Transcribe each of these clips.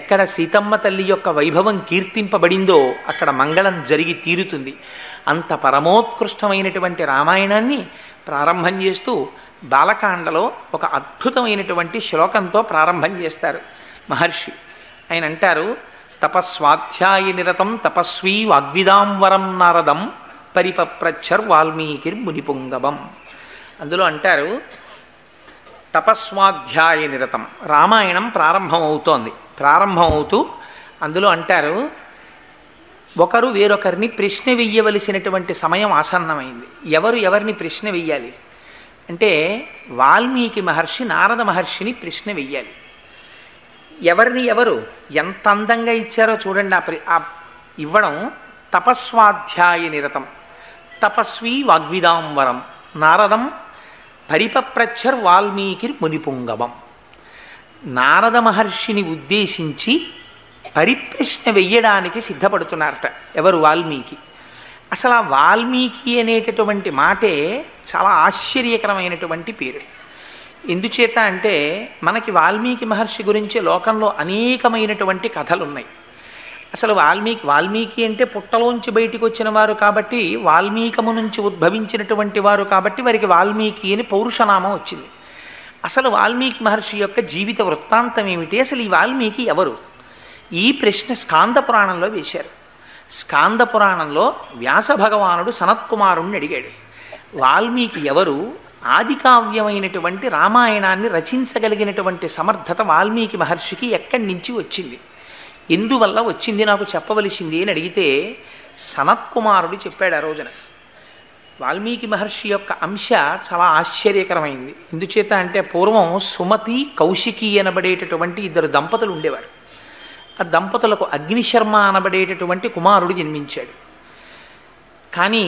ఎక్కడ సీతమ్మ తల్లి యొక్క వైభవం కీర్తింపబడిందో అక్కడ మంగళం జరిగి తీరుతుంది. అంత పరమోత్కృష్టమైనటువంటి రామాయణాన్ని ప్రారంభం చేస్తూ బాలకాండలో ఒక అద్భుతమైనటువంటి శ్లోకంతో ప్రారంభం చేస్తారు మహర్షి. ఆయన అంటారు, తపస్వాధ్యాయ నిరతం తపస్వీ వాగ్విదాంవరం నారదం పరిపప్రచ్చర్ వాల్మీకిర్మునిపుంగవం. అందులో అంటారు, తపస్వాధ్యాయ నిరతం రామాయణం ప్రారంభమవుతూ అందులో అంటారు, ఒకరు వేరొకరిని ప్రశ్న వెయ్యవలసినటువంటి సమయం ఆసన్నమైంది. ఎవరిని ప్రశ్న వెయ్యాలి అంటే వాల్మీకి మహర్షి నారద మహర్షిని ప్రశ్న వెయ్యాలి. ఎవరు ఎంత అందంగా ఇచ్చారో చూడండి. ఆ ఇవ్వడం తపస్వాధ్యాయ నిరతం తపస్వీ వాగ్విదాంవరం నారదం పరిపప్రచ్చర్ వాల్మీకిర్ మునిపుంగవం. నారద మహర్షిని ఉద్దేశించి పరిప్రశ్న వెయ్యడానికి సిద్ధపడుతున్నారట ఎవరు? వాల్మీకి. అసలు ఆ వాల్మీకి అనేటటువంటి మాటే చాలా ఆశ్చర్యకరమైనటువంటి పేరు. ఎందుచేత అంటే మనకి వాల్మీకి మహర్షి గురించి లోకంలో అనేకమైనటువంటి కథలు ఉన్నాయి. అసలు వాల్మీకి అంటే పుట్టలోంచి బయటికి వచ్చిన వారు కాబట్టి, వాల్మీకము నుంచి ఉద్భవించినటువంటి వారు కాబట్టి వారికి వాల్మీకి అని పౌరుషనామం వచ్చింది. అసలు వాల్మీకి మహర్షి యొక్క జీవిత వృత్తాంతం ఏమిటి? అసలు ఈ వాల్మీకి ఎవరు? ఈ ప్రశ్న స్కాంద పురాణంలో వేశారు. స్కాంద పురాణంలో వ్యాస భగవానుడు సనత్కుమారుణ్ణి అడిగాడు, వాల్మీకి ఎవరు? ఆదికావ్యమైనటువంటి రామాయణాన్ని రచించగలిగినటువంటి సమర్థత వాల్మీకి మహర్షికి ఎక్కడి నుంచి వచ్చింది, ఎందువల్ల వచ్చింది, నాకు చెప్పవలసింది అని అడిగితే సనత్కుమారుడు చెప్పాడు ఆ రోజున. వాల్మీకి మహర్షి యొక్క అంశ చాలా ఆశ్చర్యకరమైంది. ఎందుచేత అంటే పూర్వం సుమతి కౌశికి అనబడేటటువంటి ఇద్దరు దంపతులు ఉండేవారు. ఆ దంపతులకు అగ్నిశర్మ అనబడేటటువంటి కుమారుడు జన్మించాడు. కానీ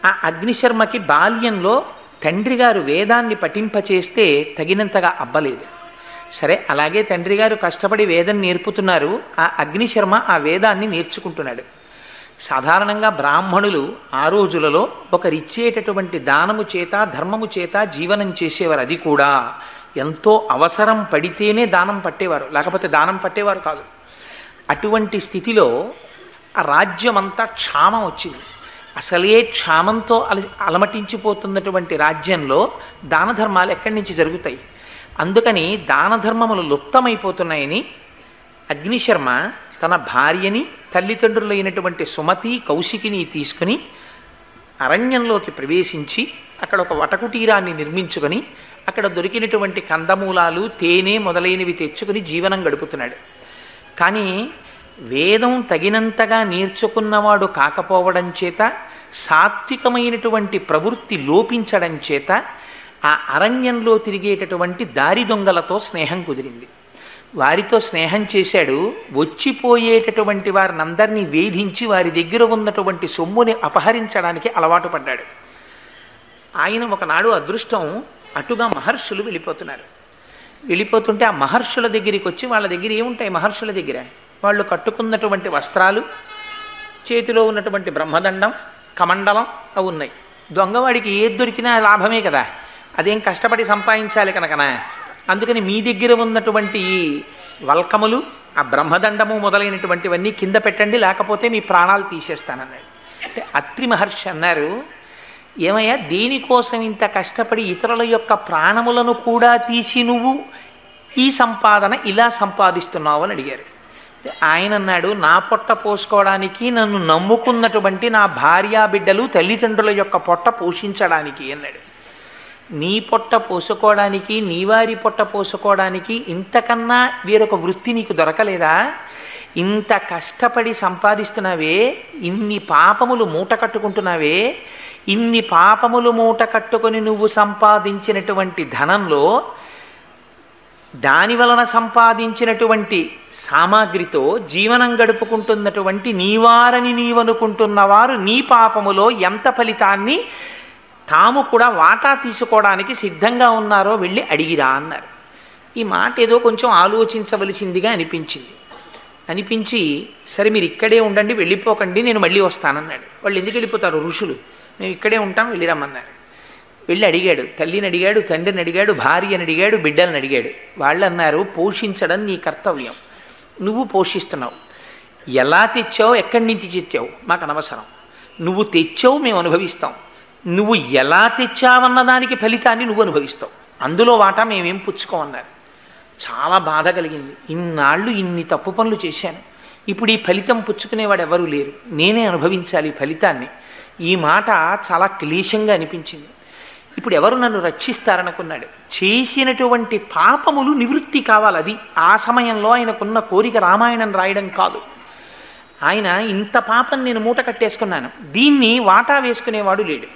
ఆ అగ్నిశర్మకి బాల్యంలో తండ్రి గారు వేదాన్ని పఠింపచేస్తే తగినంతగా అబ్బలేదు. సరే, అలాగే తండ్రి గారు కష్టపడి వేదం నేర్పుతున్నారు, ఆ అగ్నిశర్మ ఆ వేదాన్ని నేర్చుకుంటున్నాడు. సాధారణంగా బ్రాహ్మణులు ఆ రోజులలో ఒకరిచ్చేటటువంటి దానము చేత ధర్మము చేత జీవనం చేసేవారు. అది కూడా ఎంతో అవసరం పడితేనే దానం పట్టేవారు, లేకపోతే దానం పట్టేవారు కాదు. అటువంటి స్థితిలో ఆ రాజ్యమంతా క్షామం వచ్చింది. అసలే క్షామంతో అలమటించిపోతున్నటువంటి రాజ్యంలో దాన ధర్మాలు ఎక్కడి నుంచి జరుగుతాయి? అందుకని దాన ధర్మములు లుప్తమైపోతున్నాయని అగ్నిశర్మ తన భార్యని తల్లిదండ్రులైనటువంటి సుమతి కౌశికిని తీసుకుని అరణ్యంలోకి ప్రవేశించి అక్కడ ఒక వటకుటీరాన్ని నిర్మించుకొని అక్కడ దొరికినటువంటి కందమూలాలు తేనె మొదలైనవి తెచ్చుకుని జీవనం గడుపుతున్నాడు. కానీ వేదం తగినంతగా నేర్చుకున్నవాడు కాకపోవడం చేత, సాత్వికమైనటువంటి ప్రవృత్తి లోపించడం చేత ఆ అరణ్యంలో తిరిగేటటువంటి దారి దొంగలతో స్నేహం కుదిరింది. వారితో స్నేహం చేశాడు. వచ్చిపోయేటటువంటి వారినందరినీ వేధించి వారి దగ్గర ఉన్నటువంటి సొమ్ముని అపహరించడానికి అలవాటు పడ్డాడు. ఆయన ఒకనాడు అదృష్టం, అటుగా మహర్షులు వెళ్ళిపోతుంటే ఆ మహర్షుల దగ్గరికి వచ్చి, వాళ్ళ దగ్గర ఏముంటాయి మహర్షుల దగ్గర? వాళ్ళు కట్టుకున్నటువంటి వస్త్రాలు, చేతిలో ఉన్నటువంటి బ్రహ్మదండం, కమండలం అవి ఉన్నాయి. దొంగవాడికి ఏది దొరికినా లాభమే కదా, అదేం కష్టపడి సంపాదించాలి కనుకనా. అందుకని మీ దగ్గర ఉన్నటువంటి వల్కములు, ఆ బ్రహ్మదండము మొదలైనటువంటివన్నీ కింద పెట్టండి, లేకపోతే మీ ప్రాణాలు తీసేస్తానన్నాడు. అంటే అత్రి మహర్షి అన్నారు, ఏమయ్యా దేనికోసం ఇంత కష్టపడి ఇతరుల యొక్క ప్రాణములను కూడా తీసి నువ్వు ఈ సంపాదన ఇలా సంపాదిస్తున్నావు అని అడిగారు. ఆయన అన్నాడు, నా పొట్ట పోసుకోవడానికి, నన్ను నమ్ముకున్నటువంటి నా భార్యా బిడ్డలు తల్లిదండ్రుల యొక్క పొట్ట పోషించడానికి అన్నాడు. నీ పొట్ట పోసుకోవడానికి, నీ వారి పొట్ట పోసుకోవడానికి ఇంతకన్నా వేరొక వృత్తి నీకు దొరకలేదా? ఇంత కష్టపడి సంపాదిస్తున్నావే, ఇన్ని పాపములు మూట కట్టుకుంటున్నావే, ఇన్ని పాపములు మూట కట్టుకొని నువ్వు సంపాదించినటువంటి ధనంలో దాని వలన సంపాదించినటువంటి సామాగ్రితో జీవనం గడుపుకుంటున్నటువంటి నీవారని నీవనుకుంటున్న వారు నీ పాపములో ఎంత ఫలితాన్ని తాము కూడా వాటా తీసుకోవడానికి సిద్ధంగా ఉన్నారో వెళ్ళి అడిగిరా అన్నారు. ఈ మాట ఏదో కొంచెం ఆలోచించవలసిందిగా అనిపించి సరే మీరు ఇక్కడే ఉండండి, వెళ్ళిపోకండి, నేను మళ్ళీ వస్తానన్నాడు. వాళ్ళు ఎందుకు వెళ్ళిపోతారు? ఋషులు. మేము ఇక్కడే ఉంటాం, వెళ్ళిరమ్మన్నారు. వెళ్ళి అడిగాడు, తల్లిని అడిగాడు, తండ్రిని అడిగాడు, భార్యని అడిగాడు, బిడ్డలను అడిగాడు. వాళ్ళు అన్నారు, పోషించడం నీ కర్తవ్యం, నువ్వు పోషిస్తున్నావు. ఎలా తెచ్చావు, ఎక్కడి నుంచి తెచ్చావు మాకు అనవసరం. నువ్వు తెచ్చావు, మేము అనుభవిస్తాం. నువ్వు ఎలా తెచ్చావన్న దానికి ఫలితాన్ని నువ్వు అనుభవిస్తావు, అందులో వాటా మేమేం పుచ్చుకోమన్నారు. చాలా బాధ కలిగింది. ఇన్నాళ్ళు ఇన్ని తప్పు పనులు చేశాను, ఇప్పుడు ఈ ఫలితం పుచ్చుకునేవాడు ఎవరూ లేరు, నేనే అనుభవించాలి ఫలితాన్ని. ఈ మాట చాలా క్లేశంగా అనిపించింది. ఇప్పుడు ఎవరు నన్ను రక్షిస్తారనుకున్నాడు. చేసినటువంటి పాపములు నివృత్తి కావాలి. అది ఆ సమయంలో ఆయనకున్న కోరిక రామాయణం రాయడం కాదు. ఆయన ఇంత పాపం నేను మూట కట్టేసుకున్నాను, దీన్ని వాటా వేసుకునేవాడు లేడు,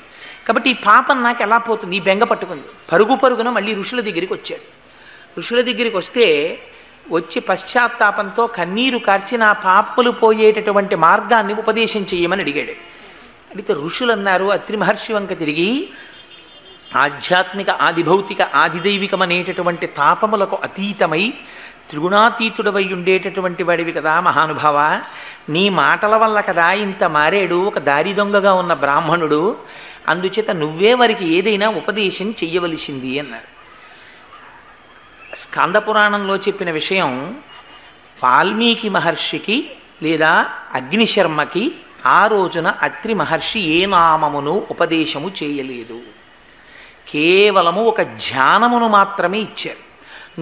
కాబట్టి ఈ పాపం నాకు ఎలా పోతుంది, ఈ బెంగ పట్టుకుంది. పరుగు పరుగున మళ్ళీ ఋషుల దగ్గరికి వచ్చాడు. ఋషుల దగ్గరికి వస్తే వచ్చి పశ్చాత్తాపంతో కన్నీరు కార్చి నా పాపములు పోయేటటువంటి మార్గాన్ని ఉపదేశం చేయమని అడిగాడు. అడిగితే ఋషులు అన్నారు, అత్రి మహర్షి వంక తిరిగి, ఆధ్యాత్మిక ఆదిభౌతిక ఆదిదైవికమనేటటువంటి తాపములకు అతీతమై త్రిగుణాతీతుడవై ఉండేటటువంటి వాడివి కదా మహానుభావ, నీ మాటల వల్ల కదా ఇంత మారేడు ఒక దారి దొంగగా ఉన్న బ్రాహ్మణుడు, అందుచేత నువ్వే వారికి ఏదైనా ఉపదేశం చెయ్యవలసింది అన్నారు. స్కందపురాణంలో చెప్పిన విషయం వాల్మీకి మహర్షికి లేదా అగ్నిశర్మకి ఆ రోజున అత్రి మహర్షి ఏ నామమును ఉపదేశము చేయలేదు, కేవలము ఒక ధ్యానమును మాత్రమే ఇచ్చారు.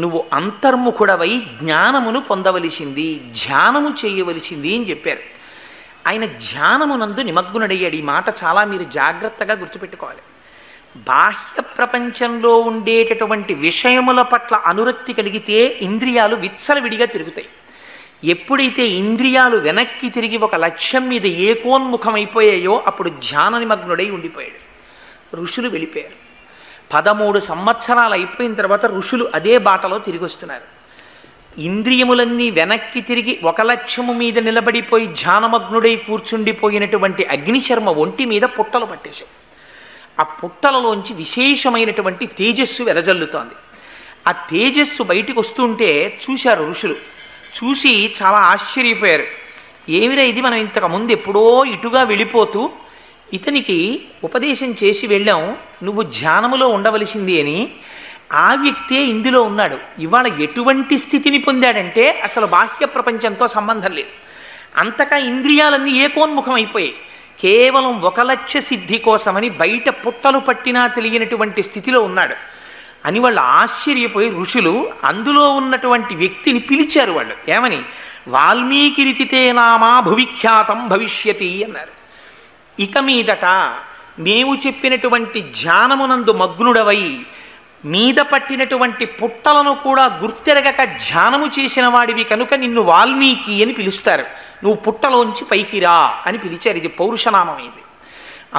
నువ్వు అంతర్ముఖుడవై జ్ఞానమును పొందవలసింది, ధ్యానము చేయవలసింది అని చెప్పారు. ఆయన ధ్యానమునందు నిమగ్నుడయ్యాడు. ఈ మాట చాలా మీరు జాగ్రత్తగా గుర్తుపెట్టుకోవాలి. బాహ్య ప్రపంచంలో ఉండేటటువంటి విషయముల పట్ల అనురక్తి కలిగితే ఇంద్రియాలు విచ్చలవిడిగా తిరుగుతాయి. ఎప్పుడైతే ఇంద్రియాలు వెనక్కి తిరిగి ఒక లక్ష్యం మీద ఏకోన్ముఖమైపోయాయో అప్పుడు ధ్యాన నిమగ్నుడై ఉండిపోయాడు. ఋషులు వెళ్ళిపోయారు. 13 సంవత్సరాలు అయిపోయిన తర్వాత ఋషులు అదే బాటలో తిరిగి వస్తున్నారు. ఇంద్రియములన్నీ వెనక్కి తిరిగి ఒక లక్ష్యము మీద నిలబడిపోయి ధ్యానమగ్నుడై కూర్చుండిపోయినటువంటి అగ్నిశర్మ ఒంటి మీద పుట్టలు పట్టేశాయి. ఆ పుట్టలలోంచి విశేషమైనటువంటి తేజస్సు వెదజల్లుతోంది. ఆ తేజస్సు బయటికి వస్తుంటే చూశారు ఋషులు. చూసి చాలా ఆశ్చర్యపోయారు. ఏమిరా ఇది, మనం ఇంతకుముందు ఎప్పుడో ఇటుగా వెళ్ళిపోతూ ఇతనికి ఉపదేశం చేసి వెళ్ళాం, నువ్వు ధ్యానములో ఉండవలసింది అని. ఆ వ్యక్తే ఇందులో ఉన్నాడు. ఇవాళ ఎటువంటి స్థితిని పొందాడంటే అసలు బాహ్య ప్రపంచంతో సంబంధం లేదు, అంతగా ఇంద్రియాలన్నీ ఏకోన్ముఖం అయిపోయాయి. కేవలం ఒక లక్ష్య సిద్ధి కోసమని బయట పుట్టలు పట్టినా తెలియనటువంటి స్థితిలో ఉన్నాడు అని వాళ్ళు ఆశ్చర్యపోయి ఋషులు అందులో ఉన్నటువంటి వ్యక్తిని పిలిచారు. వాళ్ళు ఏమని, వాల్మీకి రితితే నామా భువిఖ్యాతం భవిష్యతి అన్నారు. ఇక మీదట మేము చెప్పినటువంటి ధ్యానమునందు మగ్నుడవై మీద పట్టినటువంటి పుట్టలను కూడా గుర్తెరగక ధ్యానము చేసిన వాడివి కనుక నిన్ను వాల్మీకి అని పిలుస్తారు, నువ్వు పుట్టలోంచి పైకి రా అని పిలిచారు. ఇది పౌరుషనామమైంది.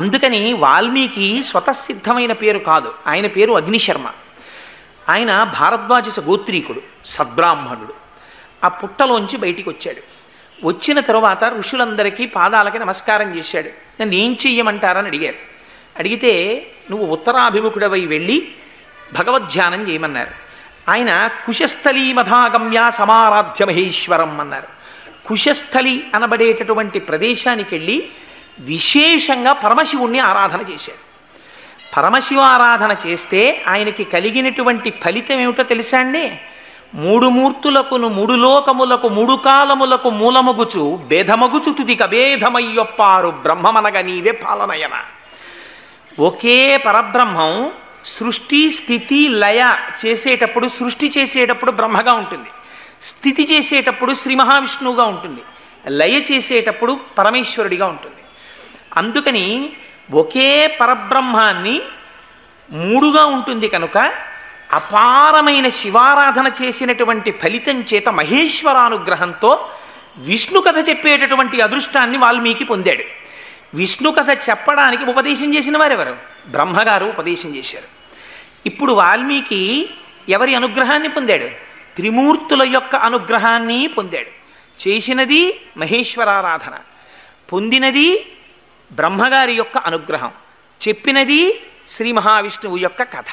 అందుకని వాల్మీకి స్వతసిద్ధమైన పేరు కాదు, ఆయన పేరు అగ్నిశర్మ. ఆయన భారద్వాజ గోత్రీకుడు, సద్బ్రాహ్మణుడు. ఆ పుట్టలోంచి బయటికి వచ్చాడు. వచ్చిన తరువాత ఋషులందరికీ పాదాలకి నమస్కారం చేశాడు. నన్ను ఏం చెయ్యమంటారని అడిగారు. అడిగితే నువ్వు ఉత్తరాభిముఖుడవై వెళ్ళి భగవద్ధ్యానం చేయమన్నారు. ఆయన కుశస్థలీ మధాగమ్య సమారాధ్య మహేశ్వరం అన్నారు. కుశస్థలి అనబడేటటువంటి ప్రదేశానికి వెళ్ళి విశేషంగా పరమశివుణ్ణి ఆరాధన చేశాడు. పరమశివ ఆరాధన చేస్తే ఆయనకి కలిగినటువంటి ఫలితం ఏమిటో తెలుసా అండి? 3 మూర్తులకును 3 లోకములకు 3 కాలములకు మూలమగుచు భేదమగుచు తుదిక భేదమయ్యొప్పారు బ్రహ్మమనగ నీవే పాలనయన. ఒకే పరబ్రహ్మం సృష్టి స్థితి లయ చేసేటప్పుడు, సృష్టి చేసేటప్పుడు బ్రహ్మగా ఉంటుంది, స్థితి చేసేటప్పుడు శ్రీ మహావిష్ణువుగా ఉంటుంది, లయ చేసేటప్పుడు పరమేశ్వరుడిగా ఉంటుంది. అందుకని ఒకే పరబ్రహ్మాన్ని 3గా ఉంటుంది కనుక అపారమైన శివారాధన చేసినటువంటి ఫలితం చేత మహేశ్వరానుగ్రహంతో విష్ణు కథ చెప్పేటటువంటి అదృష్టాన్ని వాల్మీకి పొందాడు. విష్ణు కథ చెప్పడానికి ఉపదేశం చేసిన వారెవరు? బ్రహ్మగారు ఉపదేశం చేశారు. ఇప్పుడు వాల్మీకి ఎవరి అనుగ్రహాన్ని పొందాడు? త్రిమూర్తుల యొక్క అనుగ్రహాన్ని పొందాడు. చేసినది మహేశ్వరారాధన, పొందినది బ్రహ్మగారి యొక్క అనుగ్రహం, చెప్పినది శ్రీ మహావిష్ణువు యొక్క కథ.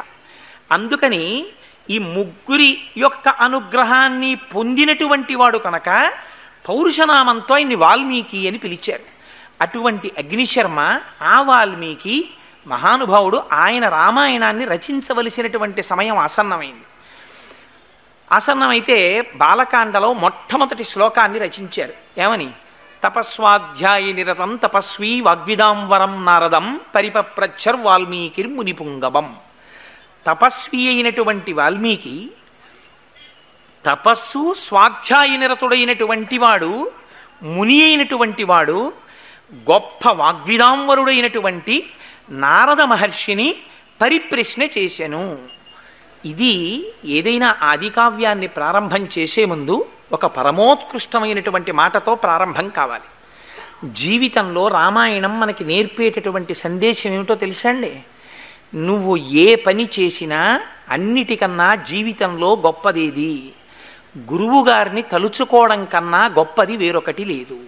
అందుకని ఈ ముగ్గురి యొక్క అనుగ్రహాన్ని పొందినటువంటి వాడు కనుక పౌరుషనామంతో ఆయన్ని వాల్మీకి అని పిలిచారు. అటువంటి అగ్నిశర్మ ఆ వాల్మీకి మహానుభావుడు ఆయన రామాయణాన్ని రచించవలసినటువంటి సమయం ఆసన్నమైంది. ఆసన్నమైతే బాలకాండలో మొట్టమొదటి శ్లోకాన్ని రచించారు. ఏమని? తపస్వాధ్యాయ నిరతం తపస్వీ వాగ్విదాంవరం నారదం పరిపప్రచ్చర్ వాల్మీకిర్మునిపుంగవం. తపస్వి అయినటువంటి వాల్మీకి, తపస్సు స్వాధ్యాయ నిరతుడైనటువంటి వాడు, ముని అయినటువంటి వాడు, గొప్ప వాగ్విదాంవరుడైనటువంటి నారద మహర్షిని పరిప్రశ్న చేశాను. ఇది ఏదైనా ఆదికావ్యాన్ని ప్రారంభం చేసే ముందు ఒక పరమోత్కృష్టమైనటువంటి మాటతో ప్రారంభం కావాలి. జీవితంలో రామాయణం మనకి నేర్పేటటువంటి సందేశం ఏమిటో తెలుసండి? నువ్వు ఏ పని చేసినా అన్నిటికన్నా జీవితంలో గొప్పదేది? గురువుగారిని తలుచుకోవడం కన్నా గొప్పది వేరొకటి లేదు.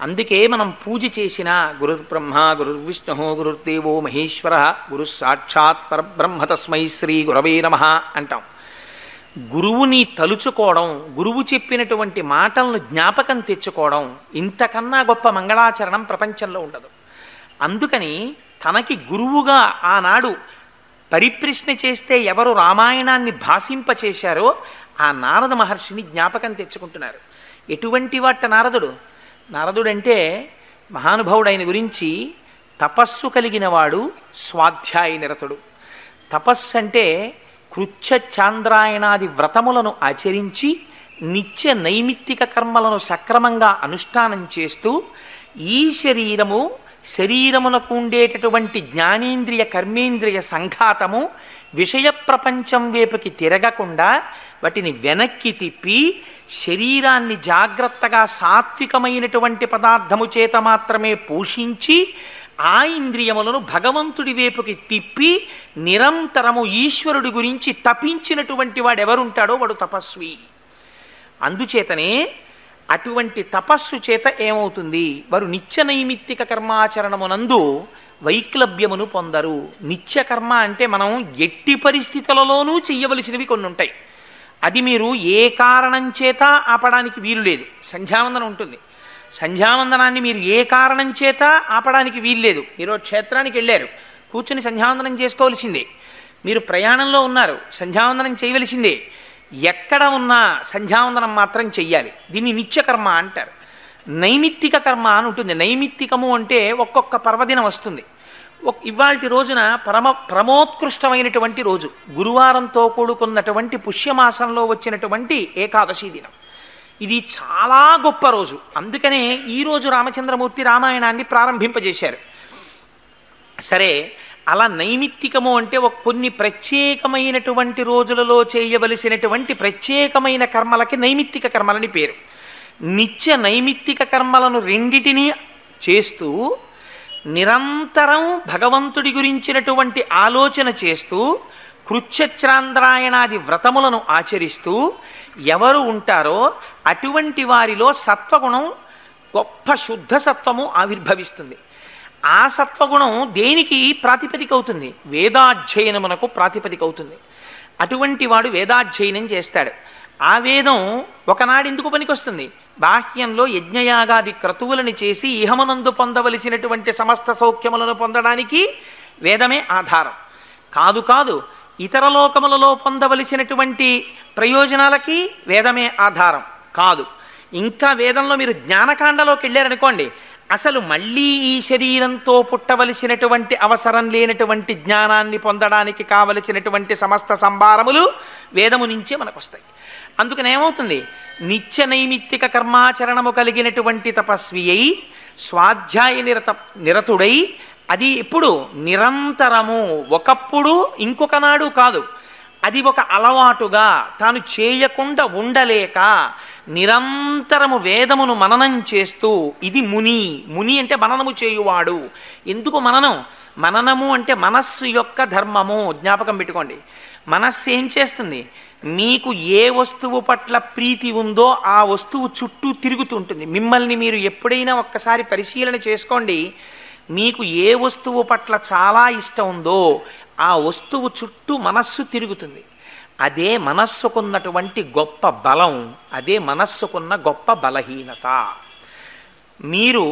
అందుకే మనం పూజ చేసిన గురుర్బ్రహ్మ గురుర్విష్ణు గురుర్దేవో మహేశ్వర గురు సాక్షాత్ పరబ్రహ్మ తస్మై శ్రీ గురవే నమః అంటాం. గురువుని తలుచుకోవడం, గురువు చెప్పినటువంటి మాటలను జ్ఞాపకం తెచ్చుకోవడం, ఇంతకన్నా గొప్ప మంగళాచరణం ప్రపంచంలో ఉండదు. అందుకని తనకి గురువుగా ఆనాడు పరిప్రశ్న చేస్తే ఎవరు రామాయణాన్ని భాషింపచేశారో ఆ నారద మహర్షిని జ్ఞాపకం తెచ్చుకుంటున్నారు. ఎటువంటి వాట నారదుడు? నారదుడంటే మహానుభావుడు. ఆయన గురించి తపస్సు కలిగిన వాడు, స్వాధ్యాయ నిరతుడు. తపస్సు అంటే కృచ్ఛ చాంద్రాయణాది వ్రతములను ఆచరించి నిత్య నైమిత్తిక కర్మలను సక్రమంగా అనుష్ఠానం చేస్తూ ఈ శరీరమునకు ఉండేటటువంటి జ్ఞానేంద్రియ కర్మేంద్రియ సంఘాతము విషయ ప్రపంచం వైపుకి తిరగకుండా వాటిని వెనక్కి తిప్పి శరీరాన్ని జాగ్రత్తగా సాత్వికమైనటువంటి పదార్థము చేత మాత్రమే పోషించి ఆ ఇంద్రియములను భగవంతుడి వైపుకి తిప్పి నిరంతరము ఈశ్వరుడి గురించి తపించినటువంటి వాడెవరుంటాడో వాడు తపస్వి. అందుచేతనే అటువంటి తపస్సు చేత ఏమవుతుంది? వారు నిత్య నైమిత్తిక కర్మాచరణమునందు వైక్లభ్యమును పొందరు. నిత్య కర్మ అంటే మనం ఎట్టి పరిస్థితులలోనూ చెయ్యవలసినవి కొన్ని ఉంటాయి. అది మీరు ఏ కారణం చేత ఆపడానికి వీలు లేదు. సంధ్యావందనం ఉంటుంది. సంధ్యావందనాన్ని మీరు ఏ కారణం చేత ఆపడానికి వీల్లేదు. మీరు క్షేత్రానికి వెళ్ళారు, కూర్చుని సంధ్యావందనం చేసుకోవలసిందే. మీరు ప్రయాణంలో ఉన్నారు, సంధ్యావందనం చేయవలసిందే. ఎక్కడ ఉన్నా సంధ్యావందనం మాత్రం చెయ్యాలి. దీన్ని నిత్యకర్మ అంటారు. నైమిత్తిక కర్మ అని ఉంటుంది. నైమిత్తికము అంటే ఒక్కొక్క పర్వదినం వస్తుంది. ఇవాల్టి రోజున పరమోత్కృష్టమైనటువంటి రోజు, గురువారంతో కూడుకున్నటువంటి పుష్యమాసంలో వచ్చినటువంటి ఏకాదశి దినం. ఇది చాలా గొప్ప రోజు. అందుకనే ఈరోజు రామచంద్రమూర్తి రామాయణాన్ని ప్రారంభింపజేశారు. సరే, అలా నైమిత్తికము అంటే కొన్ని ప్రత్యేకమైనటువంటి రోజులలో చేయవలసినటువంటి ప్రత్యేకమైన కర్మలకి నైమిత్తిక కర్మలని పేరు. నిత్య నైమిత్తిక కర్మలను రెండిటినీ చేస్తూ నిరంతరం భగవంతుడి గురించినటువంటి ఆలోచన చేస్తూ కృచ్ఛ్రాంద్రాయణాది వ్రతములను ఆచరిస్తూ ఎవరు ఉంటారో అటువంటి వారిలో సత్వగుణం, గొప్ప శుద్ధ సత్వము ఆవిర్భవిస్తుంది. ఆ సత్వగుణం దేనికి ప్రాతిపదిక అవుతుంది? వేదాధ్యయనమునకు ప్రాతిపదిక అవుతుంది. అటువంటి వాడు వేదాధ్యయనం చేస్తాడు. ఆ వేదం ఒకనాడు ఎందుకు పనికొస్తుంది? బాహ్యంలో యజ్ఞయాగాది క్రతువులను చేసి ఇహమునందు పొందవలసినటువంటి సమస్త సౌఖ్యములను పొందడానికి వేదమే ఆధారం కాదు. ఇతర లోకములలో పొందవలసినటువంటి ప్రయోజనాలకి వేదమే ఆధారం కాదు. ఇంకా వేదంలో మీరు జ్ఞానకాండలోకి వెళ్ళారనుకోండి, అసలు మళ్ళీ ఈ శరీరంతో పుట్టవలసినటువంటి అవసరం లేనటువంటి జ్ఞానాన్ని పొందడానికి కావలసినటువంటి సమస్త సంభారములు వేదము నుంచే మనకు వస్తాయి. అందుకని ఏమవుతుంది? నిత్య నైమిత్తిక కర్మాచరణము కలిగినటువంటి తపస్వి అయి స్వాధ్యాయ నిరతుడై, అది ఎప్పుడు? నిరంతరము, ఒకప్పుడు ఇంకొక నాడు కాదు. అది ఒక అలవాటుగా తాను చేయకుండా ఉండలేక నిరంతరము వేదమును మననం చేస్తూ, ఇది ముని అంటే మననము చేయువాడు. ఎందుకు మననం? మననము అంటే మనస్సు యొక్క ధర్మము. జ్ఞాపకం పెట్టుకోండి. మనస్సు ఏం చేస్తుంది? మీకు ఏ వస్తువు పట్ల ప్రీతి ఉందో ఆ వస్తువు చుట్టూ తిరుగుతుంటుంది. మిమ్మల్ని మీరు ఎప్పుడైనా ఒక్కసారి పరిశీలన చేసుకోండి. మీకు ఏ వస్తువు పట్ల చాలా ఇష్టం ఉందో ఆ వస్తువు చుట్టూ మనస్సు తిరుగుతుంది. అదే మనస్సుకున్నటువంటి గొప్ప బలం, అదే మనస్సుకున్న గొప్ప బలహీనత. మీరు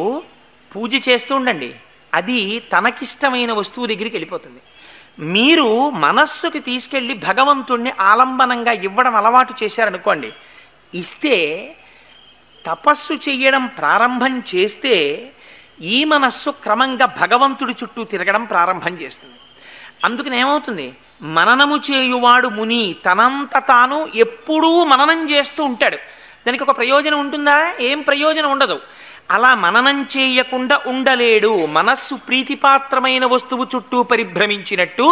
పూజ చేస్తూ ఉండండి, అది తనకిష్టమైన వస్తువు దగ్గరికి వెళ్ళిపోతుంది. మీరు మనస్సుకి తీసుకెళ్ళి భగవంతుణ్ణి ఆలంబనంగా ఇవ్వడం అలవాటు చేశారనుకోండి, ఇస్తే తపస్సు చెయ్యడం ప్రారంభం చేస్తే ఈ మనస్సు క్రమంగా భగవంతుడి చుట్టూ తిరగడం ప్రారంభం చేస్తుంది. అందుకని ఏమవుతుంది, మననము చేయువాడు ముని తనంత తాను ఎప్పుడూ మననం చేస్తూ ఉంటాడు. దానికి ఒక ప్రయోజనం ఉంటుందా? ఏం ప్రయోజనం ఉండదు. అలా మననం చేయకుండా ఉండలేడు. మనస్సు ప్రీతిపాత్రమైన వస్తువు చుట్టూ పరిభ్రమించినట్టు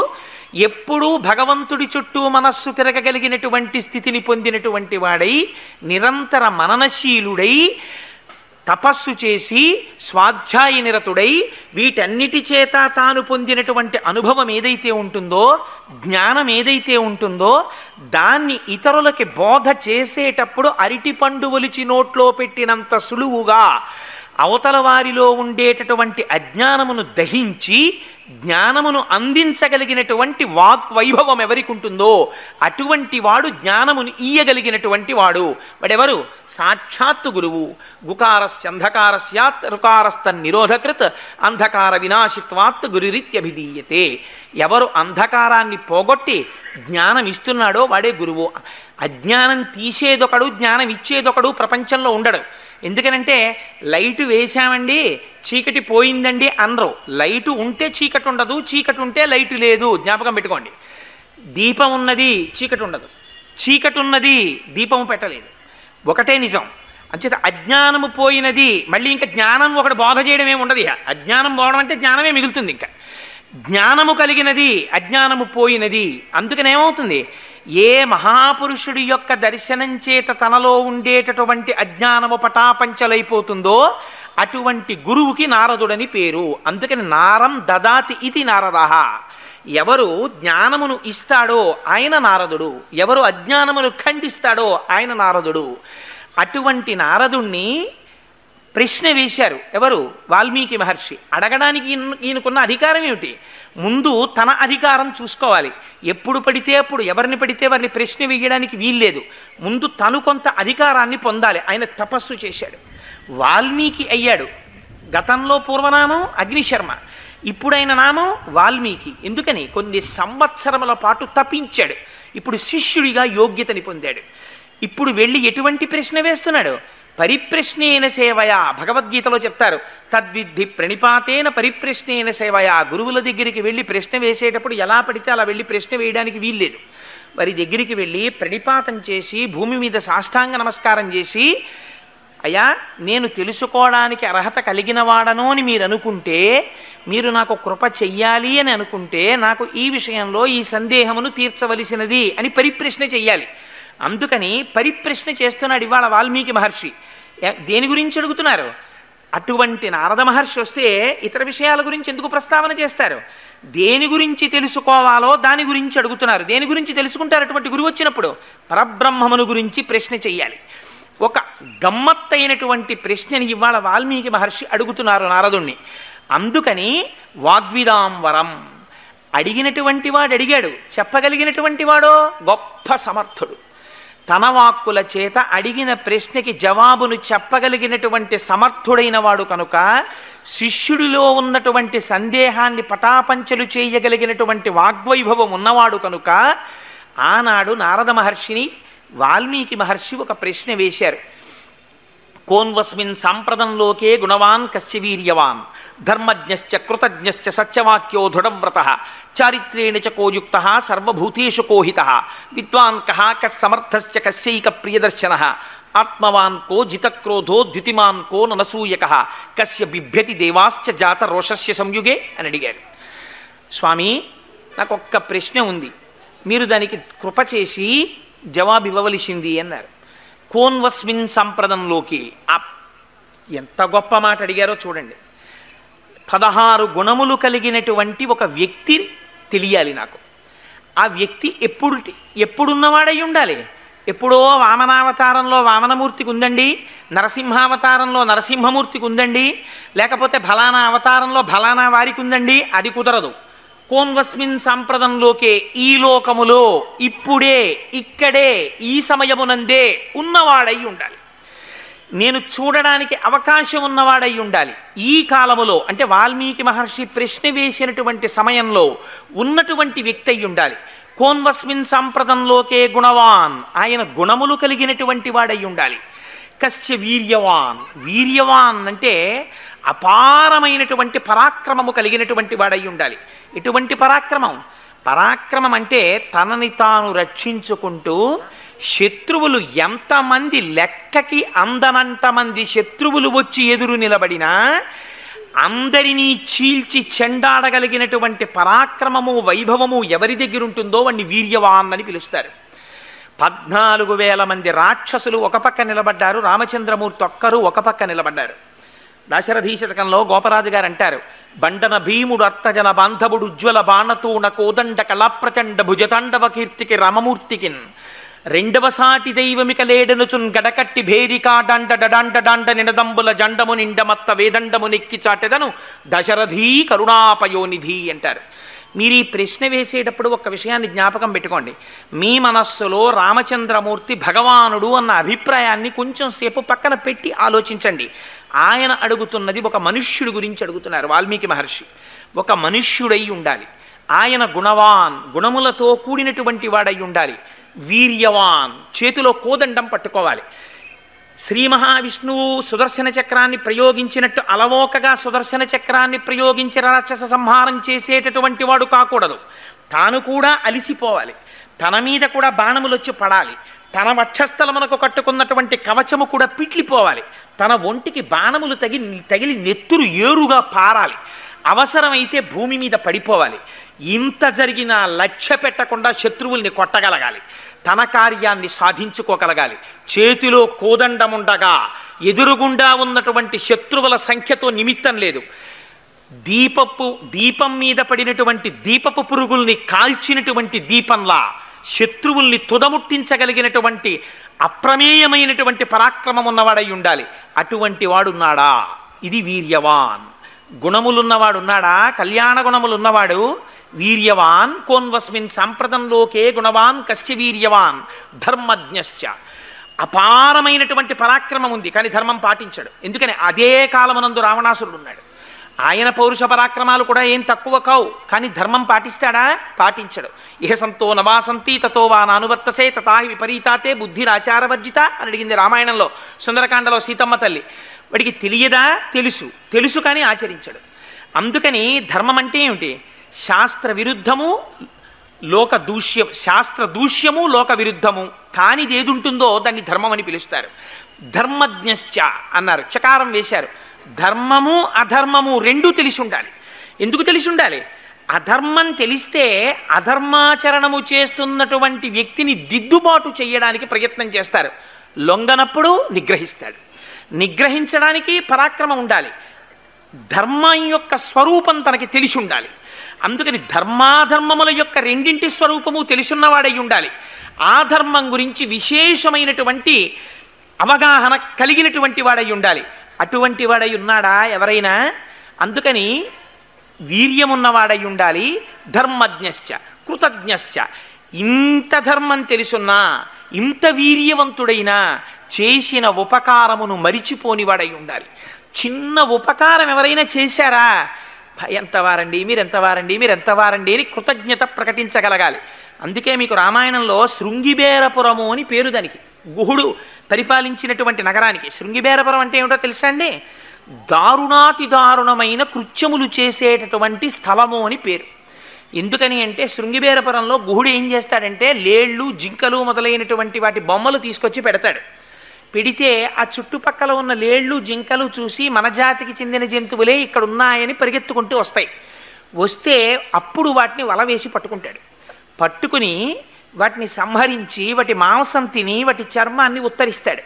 ఎప్పుడూ భగవంతుడి చుట్టూ మనస్సు తిరగగలిగినటువంటి స్థితిని పొందినటువంటి వాడై నిరంతర మననశీలుడై తపస్సు చేసి స్వాధ్యాయ నిరతుడై వీటన్నిటి చేత తాను పొందినటువంటి అనుభవం ఏదైతే ఉంటుందో, జ్ఞానం ఏదైతే ఉంటుందో, దాన్ని ఇతరులకి బోధ చేసేటప్పుడు అరటిపండు ఒలిచి నోట్లో పెట్టినంత సులువుగా అవతల వారిలో ఉండేటటువంటి అజ్ఞానమును దహించి జ్ఞానమును అందించగలిగినటువంటి వాగ్వైభవం ఎవరికి ఉంటుందో అటువంటి వాడు జ్ఞానమును ఇయ్యగలిగినటువంటి వాడు. వాడెవరు? సాక్షాత్తు గురువు. గుకారస్యంధకారస్యాత్ రుకారస్త నిరోధకృత్ అంధకార వినాశిత్వాత్ గురురిత్యభిధీయతే. ఎవరు అంధకారాన్ని పోగొట్టి జ్ఞానం ఇస్తున్నాడో వాడే గురువు. అజ్ఞానం తీసేదొకడు, జ్ఞానం ఇచ్చేదొకడు ప్రపంచంలో ఉండడు. ఎందుకనంటే లైటు వేశామండి చీకటి పోయిందండి అనరు. లైటు ఉంటే చీకటి ఉండదు, చీకటి ఉంటే లైటు లేదు. జ్ఞాపకం పెట్టుకోండి. దీపం ఉన్నది, చీకటి ఉండదు. చీకటి ఉన్నది, దీపము పెట్టలేదు. ఒకటే నిజం. అంచేత అజ్ఞానము పోయినది, మళ్ళీ ఇంకా జ్ఞానం ఒకటి బోధ చేయడం ఏమి ఉండదు. అజ్ఞానం పోవడం అంటే జ్ఞానమే మిగులుతుంది. ఇంకా జ్ఞానము కలిగినది, అజ్ఞానము పోయినది. అందుకని ఏమవుతుంది, ఏ మహాపురుషుడి యొక్క దర్శనం చేత తనలో ఉండేటటువంటి అజ్ఞానము పటాపంచలైపోతుందో అటువంటి గురువుకి నారదుడని పేరు. అందుకని నారం దదాతి ఇది నారదః. ఎవరు జ్ఞానమును ఇస్తాడో ఆయన నారదుడు, ఎవరు అజ్ఞానమును ఖండిస్తాడో ఆయన నారదుడు. అటువంటి నారదుణ్ణి ప్రశ్న వేశారు ఎవరు? వాల్మీకి మహర్షి. అడగడానికి ఈయనకున్న అధికారం ఏమిటి? ముందు తన అధికారం చూసుకోవాలి. ఎప్పుడు పడితే అప్పుడు ఎవరిని పడితే వారిని ప్రశ్న వేయడానికి వీల్లేదు. ముందు తను కొంత అధికారాన్ని పొందాలి. ఆయన తపస్సు చేశాడు, వాల్మీకి అయ్యాడు. గతంలో పూర్వనామం అగ్నిశర్మ, ఇప్పుడైన నామం వాల్మీకి. ఎందుకని? కొన్ని సంవత్సరముల పాటు తపించాడు. ఇప్పుడు శిష్యుడిగా యోగ్యతని పొందాడు. ఇప్పుడు వెళ్ళి ఎటువంటి ప్రశ్న వేస్తున్నాడు? పరిప్రశ్నేన సేవయా. భగవద్గీతలో చెప్తారు, తద్విద్ధి ప్రణిపాతేన పరిప్రశ్నేన సేవయా. గురువుల దగ్గరికి వెళ్ళి ప్రశ్న వేసేటప్పుడు ఎలా పడితే అలా వెళ్ళి ప్రశ్న వేయడానికి వీల్లేదు. వారి దగ్గరికి వెళ్ళి ప్రణిపాతం చేసి భూమి మీద సాష్టాంగ నమస్కారం చేసి, అయ్యా నేను తెలుసుకోవడానికి అర్హత కలిగిన వాడను అని మీరు అనుకుంటే, మీరు నాకు కృప చెయ్యాలి అని అనుకుంటే, నాకు ఈ విషయంలో ఈ సందేహమును తీర్చవలసినది అని పరిప్రశ్న చెయ్యాలి. అందుకని పరిప్రశ్న చేస్తున్నాడు ఇవాళ వాల్మీకి మహర్షి. దేని గురించి అడుగుతున్నారు? అటువంటి నారద మహర్షి వస్తే ఇతర విషయాల గురించి ఎందుకు ప్రస్తావన చేస్తారు? దేని గురించి తెలుసుకోవాలో దాని గురించి అడుగుతున్నారు. దేని గురించి తెలుసుకుంటారు అటువంటి గురువు వచ్చినప్పుడు? పరబ్రహ్మమును గురించి ప్రశ్న చెయ్యాలి. ఒక గమ్మత్తైనటువంటి ప్రశ్నని ఇవాళ వాల్మీకి మహర్షి అడుగుతున్నారు నారదుణ్ణి. అందుకని వాగ్విదాంవరం. అడిగినటువంటి వాడు అడిగాడు, చెప్పగలిగినటువంటి వాడో గొప్ప సమర్థుడు. తన వాక్కుల చేత అడిగిన ప్రశ్నకి జవాబును చెప్పగలిగినటువంటి సమర్థుడైన వాడు కనుక, శిష్యుడిలో ఉన్నటువంటి సందేహాన్ని పటాపంచలు చేయగలిగినటువంటి వాగ్వైభవం ఉన్నవాడు కనుక, ఆనాడు నారద మహర్షిని వాల్మీకి మహర్షి ఒక ప్రశ్న వేశారు. కోన్వస్మిన్ సాంప్రదంలోకే గుణవాన్ కస్య వీర్యవాన్ ధర్మజ్ఞశ్చ కృతజ్ఞశ్చ సత్యవాక్యో దృఢవ్రతః చారిత్రేణ చ కోయుక్తః సర్వభూతేషు కోహితః విద్వాన్ కః కస్సమర్థశ్చ కస్యైక ప్రియదర్శనః ఆత్మవాన్ కో జితక్రోధో ద్యుతిమాన్ కో ననసూయకః కస్య బిభ్యతి దేవాశ్చ జాత రోషస్య సంయుగే అని అడిగారు. స్వామి, నాకు ఒక్క ప్రశ్న ఉంది, మీరు దానికి కృప చేసి జవాబు ఇవ్వవలసింది అన్నారు. కోన్వస్మిన్ సంప్రదంలోకి. ఎంత గొప్ప మాట అడిగారో చూడండి. 16 గుణములు కలిగినటువంటి ఒక వ్యక్తి తెలియాలి నాకు. ఆ వ్యక్తి ఎప్పుడున్నవాడై ఉండాలి? ఎప్పుడో వామనావతారంలో వామనమూర్తికి ఉందండి, నరసింహావతారంలో నరసింహమూర్తికి ఉందండి, లేకపోతే ఫలానా అవతారంలో ఫలానా వారికి ఉందండి, అది కుదరదు. కోన్వస్మిన్ సంప్రదంలోకే, ఈ లోకములో ఇప్పుడే ఇక్కడే ఈ సమయమునందే ఉన్నవాడై ఉండాలి. నేను చూడడానికి అవకాశం ఉన్నవాడై ఉండాలి. ఈ కాలములో అంటే వాల్మీకి మహర్షి ప్రశ్న వేసినటువంటి సమయంలో ఉన్నటువంటి వ్యక్తి అయి ఉండాలి. కోన్వస్మిన్ సాంప్రదంలోకే గుణవాన్, ఆయన గుణములు కలిగినటువంటి వాడై ఉండాలి. కశ్య వీర్యవాన్, వీర్యవాన్ అంటే అపారమైనటువంటి పరాక్రమము కలిగినటువంటి వాడై ఉండాలి. ఎటువంటి పరాక్రమం? పరాక్రమం అంటే తనని తాను రక్షించుకుంటూ శత్రువులు ఎంతమంది లెక్కకి అందనంతమంది శత్రువులు వచ్చి ఎదురు నిలబడినా అందరినీ చీల్చి చెండాడగలిగినటువంటి పరాక్రమము వైభవము ఎవరి దగ్గర ఉంటుందో వాణ్ణి వీర్యవాన్ అని పిలుస్తారు. 14,000 మంది రాక్షసులు ఒక పక్క నిలబడ్డారు, రామచంద్రమూర్తి ఒక్కరు ఒక పక్క నిలబడ్డారు. దశరథీశతకంలో గోపరాజు గారు అంటారు, బండన భీముడు అర్థజన బాంధవుడు ఉజ్వల బాణతూణ కోదండ కళాప్రచండ భుజతాండవ కీర్తికి రామమూర్తికిన్ రెండవ సాటి దైవమిక లేడనుచున్ గడకట్టి భేరికా డాండ డడాండ డాండ నినదంబుల జండము నిండమత్త వేదండము నెక్కి చాటెదను దశరథీ కరుణాపయోనిధి అంటారు. మీరు ఈ ప్రశ్న వేసేటప్పుడు ఒక విషయాన్ని జ్ఞాపకం పెట్టుకోండి. మీ మనస్సులో రామచంద్రమూర్తి భగవానుడు అన్న అభిప్రాయాన్ని కొంచెం సేపు పక్కన పెట్టి ఆలోచించండి. ఆయన అడుగుతున్నది ఒక మనుష్యుడి గురించి అడుగుతున్నారు వాల్మీకి మహర్షి. ఒక మనుష్యుడై ఉండాలి. ఆయన గుణవాన్, గుణములతో కూడినటువంటి వాడై ఉండాలి. వీర్యవాన్, చేతిలో కోదండం పట్టుకోవాలి. శ్రీ మహావిష్ణువు సుదర్శన చక్రాన్ని ప్రయోగించినట్టు అలవోకగా సుదర్శన చక్రాన్ని ప్రయోగించి రాక్షస సంహారం చేసేటటువంటి వాడు కాకూడదు. తాను కూడా అలిసిపోవాలి. తన మీద కూడా బాణములు వచ్చి పడాలి. తన వక్షస్థలమునకు కట్టుకున్నటువంటి కవచము కూడా పిట్లిపోవాలి. తన ఒంటికి బాణములు తగిలి నెత్తురు ఏరుగా పారాలి. అవసరమైతే భూమి మీద పడిపోవాలి. ఇంత జరిగినా లక్ష్య పెట్టకుండా శత్రువుల్ని కొట్టగలగాలి. తన కార్యాన్ని సాధించుకోగలగాలి. చేతిలో కోదండముండగా ఎదురుగుండా ఉన్నటువంటి శత్రువుల సంఖ్యతో నిమిత్తం లేదు. దీపం మీద పడినటువంటి దీపపు పురుగుల్ని కాల్చినటువంటి దీపంలా శత్రువుల్ని తుదముట్టించగలిగినటువంటి అప్రమేయమైనటువంటి పరాక్రమం ఉన్నవాడై ఉండాలి. అటువంటి వాడున్నాడా? ఇది వీర్యవాన్. గుణములున్నవాడున్నాడా? కళ్యాణ గుణములున్నవాడు వీర్యవాన్. కోన్వస్మిన్ సాంప్రదంలోకే గుణవాన్ కశ్య వీర్యవాన్ ధర్మజ్ఞశ్చ. అపారమైనటువంటి పరాక్రమం ఉంది, కానీ ధర్మం పాటించాడు. ఎందుకని? అదే కాలమునందు రావణాసురుడు ఉన్నాడు. ఆయన పౌరుష పరాక్రమాలు కూడా ఏం తక్కువ కావు, కానీ ధర్మం పాటిస్తాడా? పాటించడు. ఇహ సంతో నవాసంతి తతో వా నానువర్తసే తథాహి విపరీతాతే బుద్ధిరాచారవర్జిత అని అడిగింది రామాయణంలో సుందరకాండలో సీతమ్మ తల్లి. వాడికి తెలియదా? తెలుసు కానీ ఆచరించడు. అందుకని ధర్మం అంటే ఏమిటి? శాస్త్ర విరుద్ధము లోక దూష్యం, శాస్త్ర దూష్యము లోక విరుద్ధము కానిది ఏది ఉంటుందో దాన్ని ధర్మం అని పిలుస్తారు. ధర్మజ్ఞశ్చ అన్నారు, చకారం వేశారు. ధర్మము అధర్మము రెండూ తెలిసి ఉండాలి. ఎందుకు తెలిసి ఉండాలి? అధర్మం తెలిస్తే అధర్మాచరణము చేస్తున్నటువంటి వ్యక్తిని దిద్దుబాటు చేయడానికి ప్రయత్నం చేస్తారు. లొంగనప్పుడు నిగ్రహిస్తాడు. నిగ్రహించడానికి పరాక్రమం ఉండాలి. ధర్మం యొక్క స్వరూపం తనకి తెలిసి ఉండాలి. అందుకని ధర్మాధర్మముల యొక్క రెండింటి స్వరూపము తెలుసున్నవాడై ఉండాలి. ఆ ధర్మం గురించి విశేషమైనటువంటి అవగాహన కలిగినటువంటి వాడై ఉండాలి. అటువంటి వాడై ఉన్నాడా ఎవరైనా? అందుకని వీర్యమున్నవాడై ఉండాలి. ధర్మజ్ఞశ్చ కృతజ్ఞశ్చ. ఇంత ధర్మం తెలుసున్నా, ఇంత వీర్యవంతుడైనా చేసిన ఉపకారమును మరిచిపోనివాడై ఉండాలి. చిన్న ఉపకారం ఎవరైనా చేశారా? ఎంతవారండి మీరెంతవారండి అని కృతజ్ఞత ప్రకటించగలగాలి. అందుకే మీకు రామాయణంలో శృంగిబేరపురము అని పేరు దానికి. గుహుడు పరిపాలించినటువంటి నగరానికి. శృంగిబేరపురం అంటే ఏమిటో తెలుసా అండి? దారుణాతి దారుణమైన కృత్యములు చేసేటటువంటి స్థలము అని పేరు. ఎందుకని అంటే శృంగిబేరపురంలో గుహుడు ఏం చేస్తాడంటే లేళ్ళు, జింకలు మొదలైనటువంటి వాటి బొమ్మలు తీసుకొచ్చి పెడతాడు. పెడితే ఆ చుట్టుపక్కల ఉన్న లేళ్ళు, జింకలు చూసి మన జాతికి చెందిన జంతువులే ఇక్కడ ఉన్నాయని పరిగెత్తుకుంటూ వస్తాయి. వస్తే అప్పుడు వాటిని వల వేసి పట్టుకుంటాడు. పట్టుకుని వాటిని సంహరించి వాటి మాంసం తిని వాటి చర్మాన్ని ఉత్తరిస్తాడు.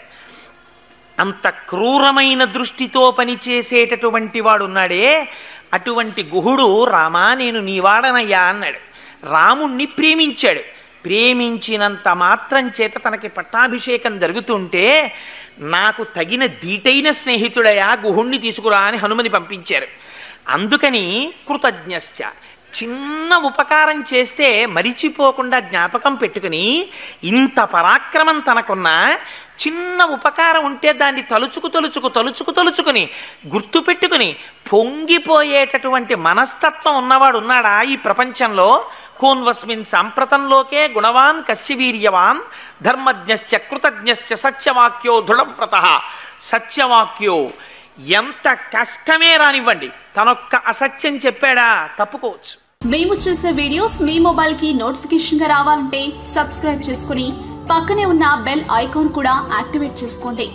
అంత క్రూరమైన దృష్టితో పనిచేసేటటువంటి వాడు ఉన్నాడే, అటువంటి గుహుడు రామా నేను నీవాడనయ్యా అన్నాడు. రాముణ్ణి ప్రేమించాడు. ప్రేమించినంత మాత్రం చేత తనకి పట్టాభిషేకం జరుగుతుంటే నాకు తగిన దీటైన స్నేహితుడయా గుహుణ్ణి తీసుకురా అని హనుమని పంపించారు. అందుకని కృతజ్ఞశ్చ, చిన్న ఉపకారం చేస్తే మరిచిపోకుండా జ్ఞాపకం పెట్టుకుని ఇంత పరాక్రమం తనకున్న చిన్న ఉపకారం ఉంటే దాన్ని తలుచుకుని గుర్తుపెట్టుకుని పొంగిపోయేటటువంటి మనస్తత్వం ఉన్నవాడు ఉన్నాడా ఈ ప్రపంచంలో? కోన్వస్మిన్ సాంప్రతంలోకే గుణవాన్ కశ్య వీర్యవాన్ ధర్మజ్ఞశ్చ కృతజ్ఞశ్చ సత్యవాక్యో దృఢవ్రతః. సత్యవాక్యో ఎంత కష్టమే రానివ్వండి, తనొక్క అసత్యం చెప్పాడా తప్పుకోవచ్చు. మేము చేసే వీడియోస్ మీ మొబైల్ కి నోటిఫికేషన్ గా రావాలంటే సబ్స్క్రైబ్ చేసుకుని పక్కనే ఉన్న బెల్ ఐకాన్ కూడా యాక్టివేట్ చేసుకోండి.